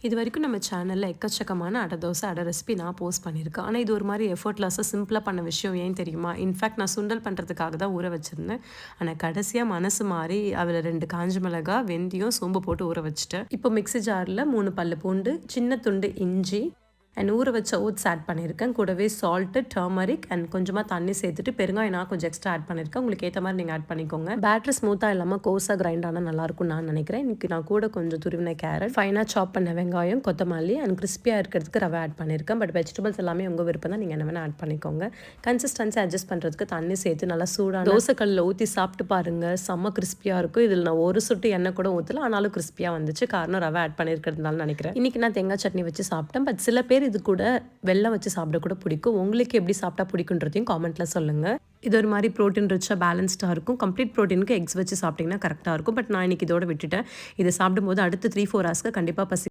இது வரைக்கும் நம்ம சேனலில் எக்கச்சக்கமான அடை தோசை அடை ரெசிபி நான் போஸ்ட் பண்ணியிருக்கேன். ஆனால் இது ஒரு மாதிரி எஃபர்ட்லெஸ்ஸாக சிம்பிளாக பண்ண விஷயம் ஏன் தெரியுமா? இன்ஃபேக்ட் நான் சுண்டல் பண்ணுறதுக்காக தான் ஊற வச்சுருந்தேன். ஆனால் கடைசியாக மனசு மாறி அதில் 2 காஞ்ச மிளகாய், வெந்தயம், சோம்பு போட்டு ஊற வச்சுட்டேன். இப்போ மிக்ஸி ஜாரில் 3 பல்லு பூண்டு, சின்ன துண்டு இஞ்சி அண்ட் ஊற வச்ச ஓட்ஸ் ஆட் பண்ணியிருக்கேன். கூடவே சால்ட்டு, டர்மரிக் அண்ட் கொஞ்சமாக தண்ணி சேர்த்துட்டு பெருங்காயம் நான் கொஞ்சம் எக்ஸ்ட்ரா ஆட் பண்ணியிருக்கேன். உங்களுக்கு ஏற்ற மாதிரி நீங்கள் ஆட் பண்ணிக்கோங்க. பேட்டர் ஸ்மூத்தாக இல்லாமல் கோஸாக கிரைண்ட் ஆனால் நல்லாயிருக்கும் நான் நினைக்கிறேன். இன்றைக்கி நான் கூட கொஞ்சம் துருவின கேரட், ஃபைனாக சாப் பண்ண வெங்காயம், கொத்தமல்லி அண்ட் கிறிஸ்பியாக இருக்கிறதுக்கு ரவை ஆட் பண்ணியிருக்கேன். பட் வெஜிடபிள்ஸ் எல்லாமே உங்கள் விருப்பம் தான், நீங்கள் என்ன வேணால் ஆட் பண்ணிக்கோங்க. கன்சிஸ்டன்சி அட்ஜஸ்ட் பண்ணுறதுக்கு தண்ணி சேர்த்து நல்லா சூடான தோசைக்கல்லில் ஊற்றி சாப்பிட்டு பாருங்கள். செம்ம கிறிஸ்பியாக இருக்கும். இதில் நான் ஒரு சொட்டு எண்ணெய் கூட ஊற்றல, ஆனாலும் கிறிஸ்பியாக வந்துச்சு. காரணம் ரவை ஆட் பண்ணியிருக்கிறதுனால நினைக்கிறேன். இன்றைக்கி நான் தேங்காய் சட்னி வச்சு சாப்பிட்டேன். பட் சில பேர் இது கூட வெல்லம் வச்சு சாப்பிட கூட பிடிக்கும். உங்களுக்கு எப்படி சாப்பிட்டா பிடிக்குன்றதையும் காமெண்ட்டில் சொல்லுங்கள். இது ஒரு மாதிரி ப்ரோட்டீன் ரிச்சாக பேலன்ஸ்டாக இருக்கும். கம்ப்ளீட் ப்ரோட்டீனுக்கு எக்ஸ் வச்சு சாப்பிட்டிங்கன்னா கரெக்டாக இருக்கும். பட் நான் இன்றைக்கி இதோட விட்டுட்டேன். இதை சாப்பிடும்போது அடுத்து 3-4 ஹவர்ஸ்க்கு கண்டிப்பாக பசி